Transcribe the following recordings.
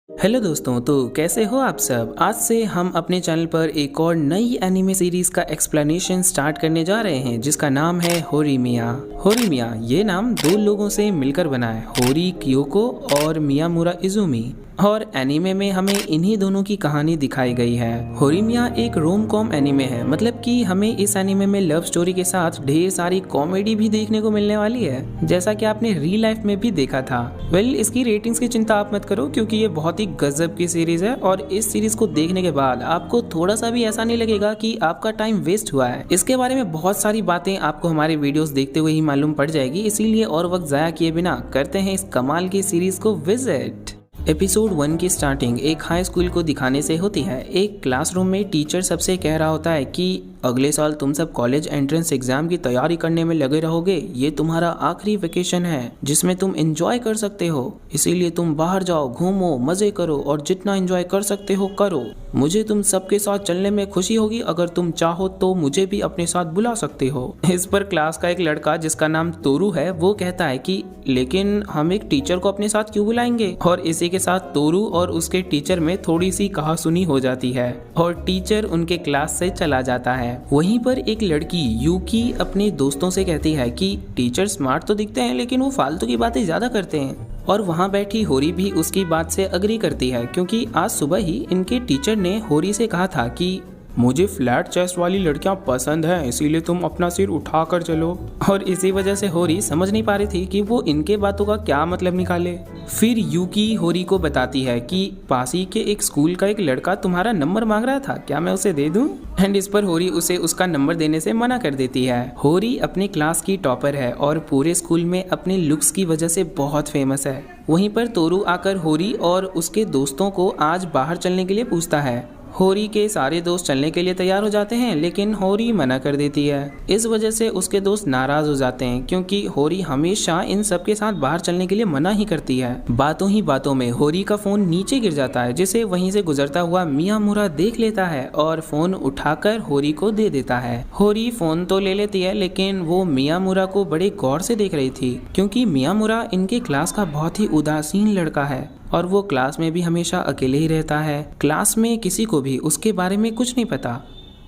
Hello दोस्तों, तो कैसे हो आप सब। आज से हम अपने चैनल पर एक और नई एनिमे सीरीज का एक्सप्लेनेशन स्टार्ट करने जा रहे हैं जिसका नाम है होरीमिया। होरीमिया ये नाम दो लोगों से मिलकर बना है, होरी क्योको और मियामुरा इजुमी। और एनीमे में हमें इन्हीं दोनों की कहानी दिखाई गई है। होरीमिया एक रोम कॉम एनीमे है, मतलब कि हमें इस एनीमे में लव स्टोरी के साथ ढेर सारी कॉमेडी भी देखने को मिलने वाली है, जैसा कि आपने रियल लाइफ में भी देखा था। इसकी रेटिंग्स की चिंता आप मत करो, क्योंकि ये बहुत ही गजब की सीरीज है और इस सीरीज को देखने के बाद आपको थोड़ा सा भी ऐसा नहीं लगेगा कि आपका टाइम वेस्ट हुआ है। इसके बारे में बहुत सारी बातें आपको हमारे वीडियोस देखते हुए ही मालूम पड़ जाएगी, इसीलिए और वक्त जाया किए बिना करते हैं इस कमाल की सीरीज को विजिट। एपिसोड 1 की स्टार्टिंग एक हाई स्कूल को दिखाने से होती है। एक क्लासरूम में टीचर सबसे कह रहा होता है कि अगले साल तुम सब कॉलेज एंट्रेंस एग्जाम की तैयारी करने में लगे रहोगे। ये तुम्हारा आखिरी वेकेशन है जिसमें तुम एंजॉय कर सकते हो, इसीलिए तुम बाहर जाओ, घूमो, मजे करो और जितना एंजॉय कर सकते हो करो। मुझे तुम सबके साथ चलने में खुशी होगी, अगर तुम चाहो तो मुझे भी अपने साथ बुला सकते हो। इस पर क्लास का एक लड़का जिसका नाम तोरू है वो कहता है कि लेकिन हम एक टीचर को अपने साथ क्यों बुलाएंगे। और इसी के साथ तोरू और उसके टीचर में थोड़ी सी कहासुनी हो जाती है और टीचर उनके क्लास से चला जाता है। वहीं पर एक लड़की यूकी अपने दोस्तों से कहती है कि टीचर स्मार्ट तो दिखते हैं लेकिन वो फालतू की बातें ज्यादा करते हैं। और वहाँ बैठी होरी भी उसकी बात से अग्री करती है, क्योंकि आज सुबह ही इनके टीचर ने होरी से कहा था कि मुझे फ्लैट चेस्ट वाली लड़कियां पसंद हैं, इसीलिए तुम अपना सिर उठा कर चलो। और इसी वजह से होरी समझ नहीं पा रही थी कि वो इनके बातों का क्या मतलब निकाले। फिर यूकी होरी को बताती है कि पास ही के एक स्कूल का एक लड़का तुम्हारा नंबर मांग रहा था, क्या मैं उसे दे दूं? एंड इस पर होरी उसे उसका नंबर देने से मना कर देती है। होरी अपनी क्लास की टॉपर है और पूरे स्कूल में अपने लुक्स की वजह से बहुत फेमस है। वहीं पर तोरू आकर होरी और उसके दोस्तों को आज बाहर चलने के लिए पूछता है। होरी के सारे दोस्त चलने के लिए तैयार हो जाते हैं, लेकिन होरी मना कर देती है। इस वजह से उसके दोस्त नाराज हो जाते हैं, क्योंकि होरी हमेशा इन सब के साथ बाहर चलने के लिए मना ही करती है। बातों ही बातों में होरी का फोन नीचे गिर जाता है, जिसे वहीं से गुजरता हुआ मियामुरा देख लेता है और फोन उठाकर होरी को दे देता है। होरी फोन तो ले लेती है, लेकिन वो मियामुरा को बड़े गौर से देख रही थी, क्योंकि मियामुरा इनके क्लास का बहुत ही उदासीन लड़का है और वो क्लास में भी हमेशा अकेले ही रहता है। क्लास में किसी को भी उसके बारे में कुछ नहीं पता।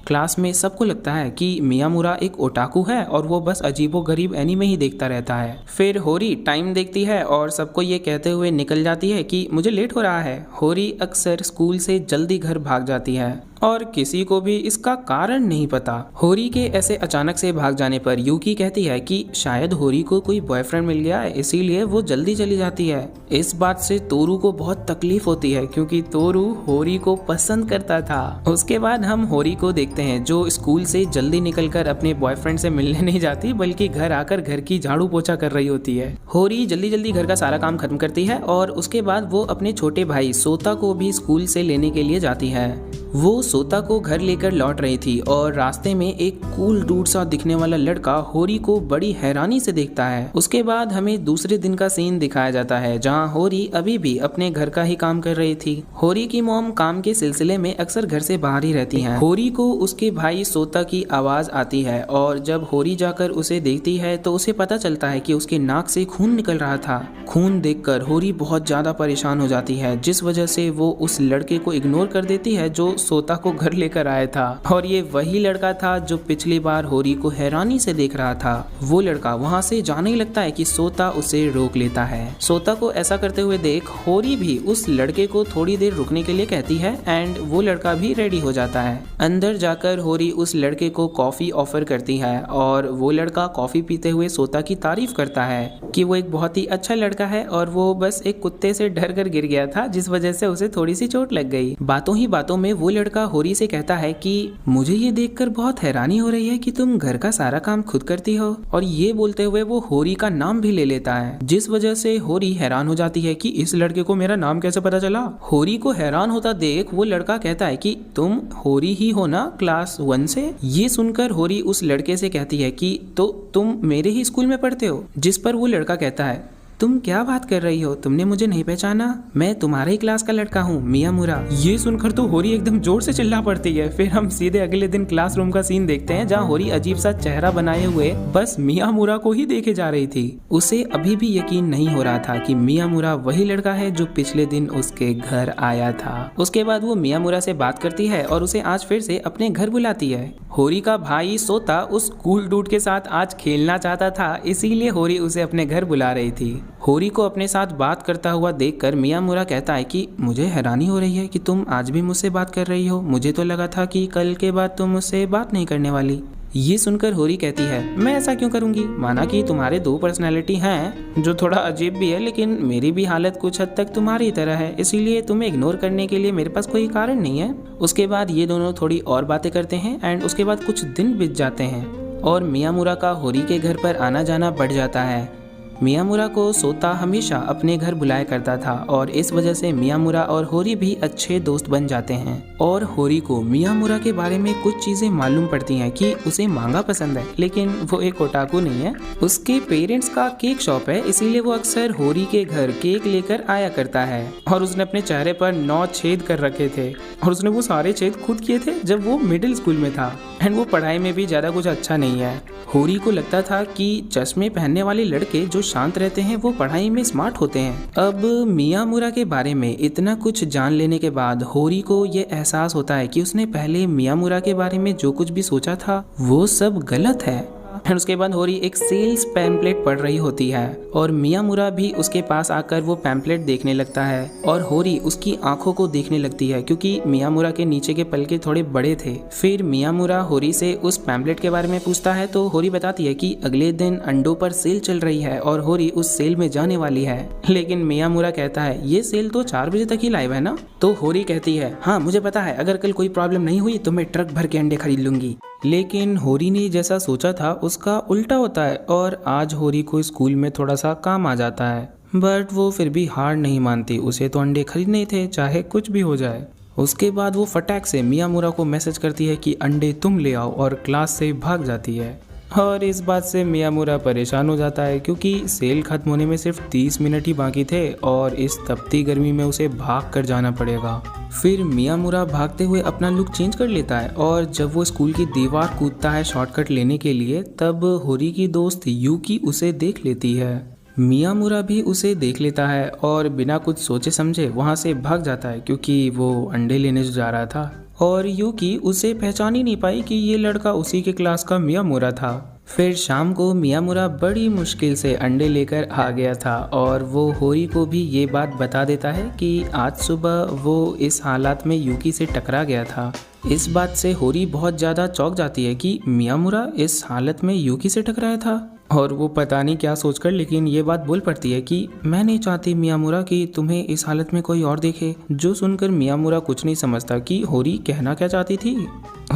क्लास में सबको लगता है कि मियामुरा एक ओटाकू है और वो बस अजीबोगरीब एनीमे ही देखता रहता है। फिर होरी टाइम देखती है और सबको ये कहते हुए निकल जाती है कि मुझे लेट हो रहा है। होरी अक्सर स्कूल से जल्दी घर भाग जाती है और किसी को भी इसका कारण नहीं पता। होरी के ऐसे अचानक से भाग जाने पर यूकी कहती है कि शायद होरी को कोई बॉयफ्रेंड मिल गया है, इसीलिए वो जल्दी चली जाती है। इस बात से तोरू को बहुत तकलीफ होती है, क्योंकि तोरू होरी को पसंद करता था। उसके बाद हम होरी को देखते हैं जो स्कूल से जल्दी निकलकर अपने बॉयफ्रेंड से मिलने नहीं जाती, बल्कि घर आकर घर की झाड़ू पोछा कर रही होती है। होरी जल्दी जल्दी घर का सारा काम खत्म करती है और उसके बाद वो अपने छोटे भाई सोता को भी स्कूल से लेने के लिए जाती है। वो सोता को घर लेकर लौट रही थी और रास्ते में एक कूल डूड सा दिखने वाला लड़का होरी को बड़ी हैरानी से देखता है। उसके बाद हमें दूसरे दिन का सीन दिखाया जाता है, जहां होरी अभी भी अपने घर का ही काम कर रही थी। होरी की मॉम काम के सिलसिले में अक्सर घर से बाहर ही रहती हैं। होरी को उसके भाई सोता की आवाज आती है और जब होरी जाकर उसे देखती है तो उसे पता चलता है कि उसके नाक से खून निकल रहा था। खून देखकर होरी बहुत ज्यादा परेशान हो जाती है, जिस वजह से वो उस लड़के को इग्नोर कर देती है जो सोता को घर लेकर आया था। और ये वही लड़का था जो पिछली बार होरी को हैरानी से देख रहा था। वो लड़का वहाँ से जाने लगता है कि सोता उसे रोक लेता है। सोता को ऐसा करते हुए देख होरी भी उस लड़के को थोड़ी देर रुकने के लिए कहती है एंड वो लड़का भी रेडी हो जाता है। अंदर जाकर होरी उस लड़के को कॉफी ऑफर करती है और वो लड़का कॉफी पीते हुए सोता की तारीफ करता है कि वो एक बहुत ही अच्छा लड़का है और वो बस एक कुत्ते से डर कर गिर गया था, जिस वजह से उसे थोड़ी सी चोट लग गई। बातों ही बातों में वो लड़का होरी से कहता है कि मुझे ये देखकर बहुत हैरानी हो रही है कि तुम घर का सारा काम खुद करती हो। और ये बोलते हुए वो होरी का नाम भी ले लेता है, जिस वजह से होरी हैरान हो जाती है कि इस लड़के को मेरा नाम कैसे पता चला। होरी को हैरान होता देख वो लड़का कहता है कि तुम होरी ही हो ना क्लास 1 से। ये सुनकर होरी उस लड़के से कहती है कि तो तुम मेरे ही स्कूल में पढ़ते हो, जिस पर वो लड़का कहता है तुम क्या बात कर रही हो? तुमने मुझे नहीं पहचाना? मैं तुम्हारे ही क्लास का लड़का हूँ, मियामुरा। ये सुनकर तो होरी एकदम जोर से चिल्ला पड़ती है। फिर हम सीधे अगले दिन क्लासरूम का सीन देखते हैं, जहाँ होरी अजीब सा चेहरा बनाए हुए बस मियामुरा को ही देखे जा रही थी। उसे अभी भी यकीन नहीं हो रहा था कि मियामुरा वही लड़का है जो पिछले दिन उसके घर आया था। उसके बाद वो मियामुरा से बात करती है और उसे आज फिर से अपने घर बुलाती है। होरी का भाई सोता उस कूल डूड के साथ आज खेलना चाहता था, इसीलिए होरी उसे अपने घर बुला रही थी। होरी को अपने साथ बात करता हुआ देखकर मियामुरा कहता है कि मुझे हैरानी हो रही है कि तुम आज भी मुझसे बात कर रही हो। मुझे तो लगा था कि कल के बाद तुम मुझसे बात नहीं करने वाली। ये सुनकर होरी कहती है, मैं ऐसा क्यों करूंगी? माना कि तुम्हारे दो पर्सनैलिटी हैं जो थोड़ा अजीब भी है, लेकिन मेरी भी हालत कुछ हद तक तुम्हारी तरह है, इसीलिए तुम्हें इग्नोर करने के लिए मेरे पास कोई कारण नहीं है। उसके बाद ये दोनों थोड़ी और बातें करते हैं एंड उसके बाद कुछ दिन बीत जाते हैं और मियामुरा का होरी के घर पर आना जाना बढ़ जाता है। मियामुरा को सोता हमेशा अपने घर बुलाया करता था और इस वजह से मियामुरा और होरी भी अच्छे दोस्त बन जाते हैं। और होरी को मियामुरा के बारे में कुछ चीजें मालूम पड़ती हैं कि उसे मांगा पसंद है, लेकिन वो एक ओटाकू नहीं है। उसके पेरेंट्स का केक शॉप है, इसीलिए वो अक्सर होरी के घर केक लेकर आया करता है। और उसने अपने चेहरे पर 9 छेद कर रखे थे और उसने वो सारे छेद खुद किए थे जब वो मिडिल स्कूल में था एंड वो पढ़ाई में भी ज्यादा कुछ अच्छा नहीं है। होरी को लगता था कि चश्मे पहनने वाले लड़के जो शांत रहते हैं वो पढ़ाई में स्मार्ट होते हैं। अब मियामुरा के बारे में इतना कुछ जान लेने के बाद होरी को ये एहसास होता है कि उसने पहले मियामुरा के बारे में जो कुछ भी सोचा था वो सब गलत है। और उसके बाद होरी एक सेल्स पैम्पलेट पढ़ रही होती है और मियामुरा भी उसके पास आकर वो पैम्पलेट देखने लगता है और होरी उसकी आंखों को देखने लगती है क्योंकि मियामुरा के नीचे के पलके थोड़े बड़े थे। फिर मियामुरा होरी से उस पैम्पलेट के बारे में पूछता है तो होरी बताती है कि अगले दिन अंडों पर सेल चल रही है और होरी उस सेल में जाने वाली है। लेकिन मियामुरा कहता है ये सेल तो 4 बजे तक ही लाइव है ना? तो होरी कहती है हाँ मुझे पता है, अगर कल कोई प्रॉब्लम नहीं हुई तो मैं ट्रक भर के अंडे खरीद लूंगी। लेकिन होरी ने जैसा सोचा था उसका उल्टा होता है और आज होरी को स्कूल में थोड़ा सा काम आ जाता है, बट वो फिर भी हार नहीं मानती। उसे तो अंडे खरीदने ही थे, चाहे कुछ भी हो जाए। उसके बाद वो फटाक से मियामुरा को मैसेज करती है कि अंडे तुम ले आओ और क्लास से भाग जाती है। और इस बात से मियामुरा परेशान हो जाता है क्योंकि सेल खत्म होने में सिर्फ 30 मिनट ही बाकी थे और इस तपती गर्मी में उसे भाग कर जाना पड़ेगा। फिर मियामुरा भागते हुए अपना लुक चेंज कर लेता है और जब वो स्कूल की दीवार कूदता है शॉर्टकट लेने के लिए, तब होरी की दोस्त यूकी उसे देख लेती है। मियामुरा भी उसे देख लेता है और बिना कुछ सोचे समझे वहाँ से भाग जाता है क्योंकि वो अंडे लेने जा रहा था। और यूकी उसे पहचान ही नहीं पाई कि ये लड़का उसी के क्लास का मियामुरा था। फिर शाम को मियामुरा बड़ी मुश्किल से अंडे लेकर आ गया था और वो होरी को भी ये बात बता देता है कि आज सुबह वो इस हालात में यूकी से टकरा गया था। इस बात से होरी बहुत ज़्यादा चौंक जाती है कि मियामुरा इस हालत में यूकी से टकराया था और वो पता नहीं क्या सोचकर लेकिन ये बात बोल पड़ती है कि मैं नहीं चाहती मियामुरा कि तुम्हें इस हालत में कोई और देखे। जो सुनकर मियामुरा कुछ नहीं समझता कि होरी कहना क्या चाहती थी।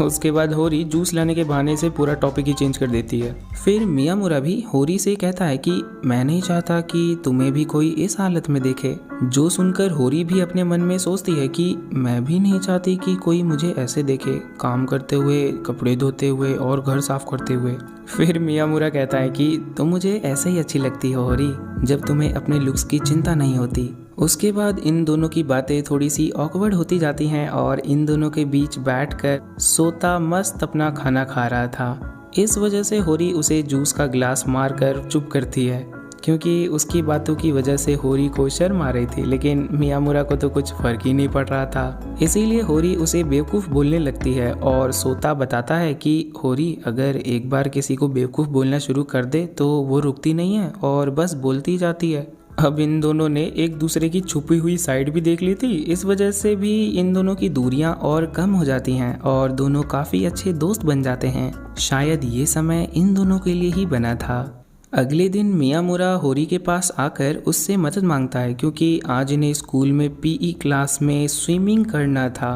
उसके बाद होरी जूस लाने के बहाने से पूरा टॉपिक ही चेंज कर देती है। फिर मियामुरा भी होरी से कहता है कि मैं नहीं चाहता कि तुम्हें भी कोई इस हालत में देखे। जो सुनकर होरी भी अपने मन में सोचती है कि मैं भी नहीं चाहती कि कोई मुझे ऐसे देखे, काम करते हुए, कपड़े धोते हुए और घर साफ करते हुए। फिर मियामुरा कहता है कि तुम मुझे ऐसे ही अच्छी लगती हो होरी, जब तुम्हें अपने लुक्स की चिंता नहीं होती। उसके बाद इन दोनों की बातें थोड़ी सी ऑकवर्ड होती जाती हैं और इन दोनों के बीच बैठकर सोता मस्त अपना खाना खा रहा था। इस वजह से होरी उसे जूस का गिलास मारकर चुप करती है क्योंकि उसकी बातों की वजह से होरी को शर्म आ रही थी, लेकिन मियामुरा को तो कुछ फर्क ही नहीं पड़ रहा था। इसीलिए होरी उसे बेवकूफ़ बोलने लगती है और सोता बताता है कि होरी अगर एक बार किसी को बेवकूफ़ बोलना शुरू कर दे तो वो रुकती नहीं है और बस बोलती जाती है। अब इन दोनों ने एक दूसरे की छुपी हुई साइड भी देख ली थी, इस वजह से भी इन दोनों की दूरियां और कम हो जाती हैं और दोनों काफ़ी अच्छे दोस्त बन जाते हैं। शायद ये समय इन दोनों के लिए ही बना था। अगले दिन मियामुरा होरी के पास आकर उससे मदद मांगता है क्योंकि आज इन्हें स्कूल में पीई क्लास में स्विमिंग करना था।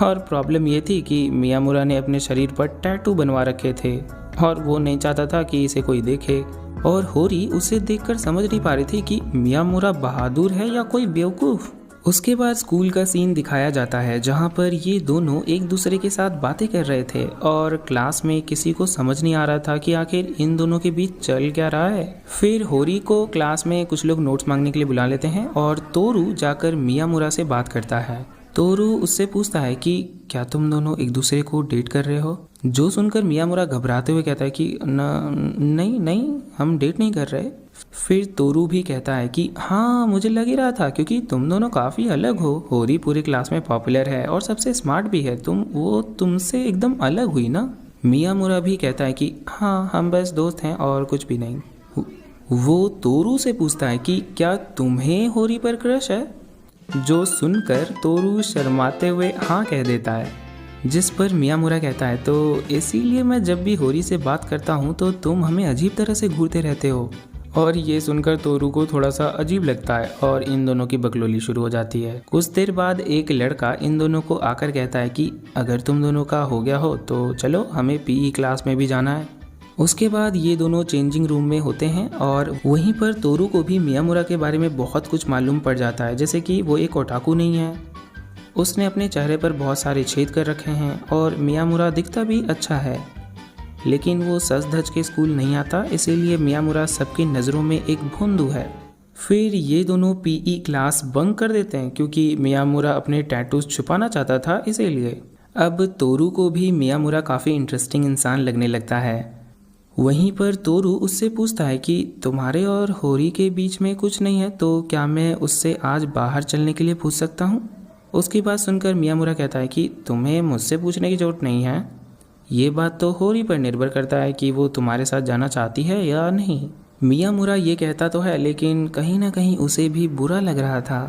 और प्रॉब्लम ये थी कि मियामुरा ने अपने शरीर पर टैटू बनवा रखे थे और वो नहीं चाहता था कि इसे कोई देखे। और होरी उसे देखकर समझ नहीं पा रही थी कि मियामुरा बहादुर है या कोई बेवकूफ़। उसके बाद स्कूल का सीन दिखाया जाता है जहाँ पर ये दोनों एक दूसरे के साथ बातें कर रहे थे और क्लास में किसी को समझ नहीं आ रहा था कि आखिर इन दोनों के बीच चल क्या रहा है। फिर होरी को क्लास में कुछ लोग नोट्स मांगने के लिए बुला लेते हैं और तोरू जाकर मियामुरा से बात करता है। तोरू उससे पूछता है कि क्या तुम दोनों एक दूसरे को डेट कर रहे हो। जो सुनकर मियामुरा घबराते हुए कहता है कि नहीं नहीं, हम डेट नहीं कर रहे। फिर तोरू भी कहता है कि हाँ, मुझे लग ही रहा था क्योंकि तुम दोनों काफ़ी अलग हो। होरी पूरी क्लास में पॉपुलर है और सबसे स्मार्ट भी है, वो तुमसे एकदम अलग हुई ना। मियामुरा भी कहता है कि हाँ, हम बस दोस्त हैं और कुछ भी नहीं। वो तोरू से पूछता है कि क्या तुम्हें होरी पर क्रश है। जो सुनकर तोरू शर्माते हुए हाँ कह देता है, जिस पर मियामुरा कहता है तो इसीलिए मैं जब भी होरी से बात करता हूँ तो तुम हमें अजीब तरह से घूरते रहते हो। और ये सुनकर तोरू को थोड़ा सा अजीब लगता है और इन दोनों की बकलोली शुरू हो जाती है। कुछ देर बाद एक लड़का इन दोनों को आकर कहता है कि अगर तुम दोनों का हो गया हो तो चलो, हमें पीई क्लास में भी जाना है। उसके बाद ये दोनों चेंजिंग रूम में होते हैं और वहीं पर तोरू को भी मियामुरा के बारे में बहुत कुछ मालूम पड़ जाता है, जैसे कि वो एक ओटाकू नहीं है, उसने अपने चेहरे पर बहुत सारे छेद कर रखे हैं और मियामुरा दिखता भी अच्छा है, लेकिन वो सज धज के स्कूल नहीं आता, इसीलिए मियामुरा सबकी नज़रों में एक भोंदू है। फिर ये दोनों पीई क्लास बंक कर देते हैं क्योंकि मियामुरा अपने टैटूज छुपाना चाहता था, इसीलिए। अब तोरू को भी मियामुरा काफ़ी इंटरेस्टिंग इंसान लगने लगता है। वहीं पर तोरू उससे पूछता है कि तुम्हारे और होरी के बीच में कुछ नहीं है तो क्या मैं उससे आज बाहर चलने के लिए पूछ सकता हूँ। उसकी बात सुनकर मियामुरा कहता है कि तुम्हें मुझसे पूछने की ज़रूरत नहीं है, ये बात तो होरी पर निर्भर करता है कि वो तुम्हारे साथ जाना चाहती है या नहीं। मियामुरा ये कहता तो है, लेकिन कहीं ना कहीं उसे भी बुरा लग रहा था।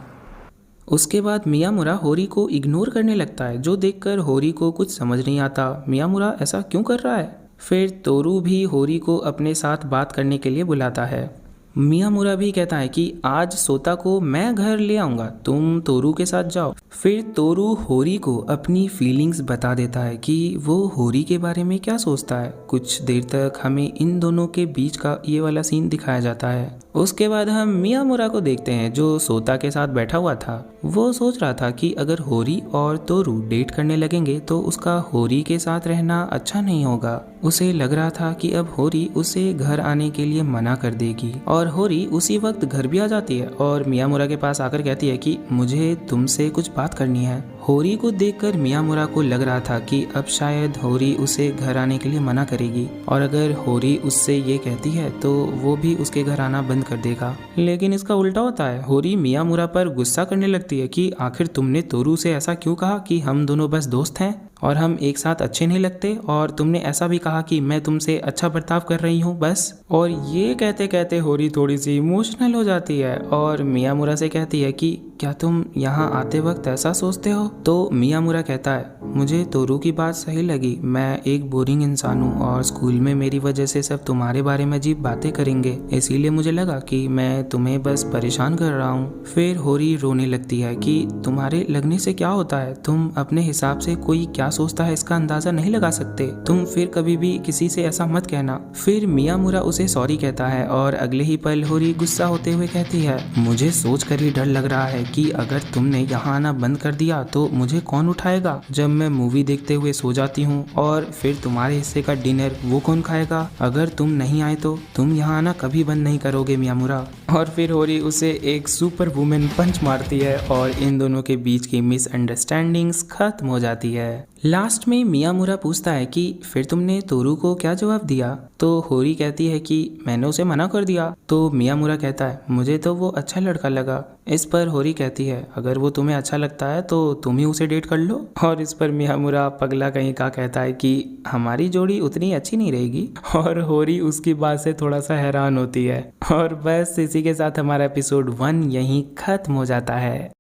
उसके बाद मियामुरा होरी को इग्नोर करने लगता है, जो देखकर होरी को कुछ समझ नहीं आता मियामुरा ऐसा क्यों कर रहा है। फिर तोरू भी होरी को अपने साथ बात करने के लिए बुलाता है। मियामुरा भी कहता है कि आज सोता को मैं घर ले आऊँगा, तुम तोरू के साथ जाओ। फिर तोरू होरी को अपनी फीलिंग्स बता देता है कि वो होरी के बारे में क्या सोचता है। कुछ देर तक हमें इन दोनों के बीच का ये वाला सीन दिखाया जाता है। उसके बाद हम मियामुरा को देखते हैं जो सोता के साथ बैठा हुआ था। वो सोच रहा था कि अगर होरी और तोरू डेट करने लगेंगे तो उसका होरी के साथ रहना अच्छा नहीं होगा। उसे लग रहा था कि अब होरी उसे घर आने के लिए मना कर देगी और होरी उसी वक्त घर भी आ जाती है और मियामुरा के पास आकर कहती है कि मुझे तुमसे कुछ बात करनी है। होरी को देखकर मियामुरा को लग रहा था कि अब शायद होरी उसे घर आने के लिए मना करेगी और अगर होरी उससे ये कहती है तो वो भी उसके घर आना बंद कर देगा। लेकिन इसका उल्टा होता है, होरी मियामुरा पर गुस्सा करने लगती है कि आखिर तुमने तोरू से ऐसा क्यों कहा कि हम दोनों बस दोस्त हैं और हम एक साथ अच्छे नहीं लगते, और तुमने ऐसा भी कहा कि मैं तुमसे अच्छा बर्ताव कर रही हूँ बस। और ये कहते कहते होरी थोड़ी सी इमोशनल हो जाती है और मियामुरा से कहती है कि क्या तुम यहाँ आते वक्त ऐसा सोचते हो। तो मियामुरा कहता है मुझे तोरू की बात सही लगी, मैं एक बोरिंग इंसान हूँ और स्कूल में मेरी वजह से सब तुम्हारे बारे में अजीब बातें करेंगे, इसीलिए मुझे लगा कि मैं तुम्हें बस परेशान कर रहा हूँ। फिर होरी रोने लगती है कि तुम्हारे लगने से क्या होता है, तुम अपने हिसाब से कोई क्या सोचता है इसका अंदाजा नहीं लगा सकते, तुम फिर कभी भी किसी से ऐसा मत कहना। फिर मियामुरा उसे सॉरी कहता है और अगले ही पल होरी गुस्सा होते हुए कहती है मुझे सोच कर ही डर लग रहा है कि अगर तुमने यहाँ आना बंद कर दिया तो मुझे कौन उठाएगा जब मैं मूवी देखते हुए सो जाती हूँ, और फिर तुम्हारे हिस्से का डिनर वो कौन खाएगा। अगर तुम नहीं आए तो तुम यहाँ आना कभी बंद नहीं करोगे मियामुरा। और फिर होरी उसे एक सुपर वुमेन पंच मारती है और इन दोनों के बीच की मिसअंडरस्टैंडिंग्स खत्म हो जाती है। लास्ट में मियामुरा पूछता है कि फिर तुमने तोरू को क्या जवाब दिया। तो होरी कहती है कि मैंने उसे मना कर दिया। तो मियामुरा कहता है मुझे तो वो अच्छा लड़का लगा। इस पर होरी कहती है अगर वो तुम्हें अच्छा लगता है तो तुम ही उसे डेट कर लो। और इस पर मियामुरा पगला कहीं का कहता है कि हमारी जोड़ी उतनी अच्छी नहीं रहेगी, और होरी उसकी बात से थोड़ा सा हैरान होती है। और बस इसी के साथ हमारा एपिसोड 1 यहीं खत्म हो जाता है।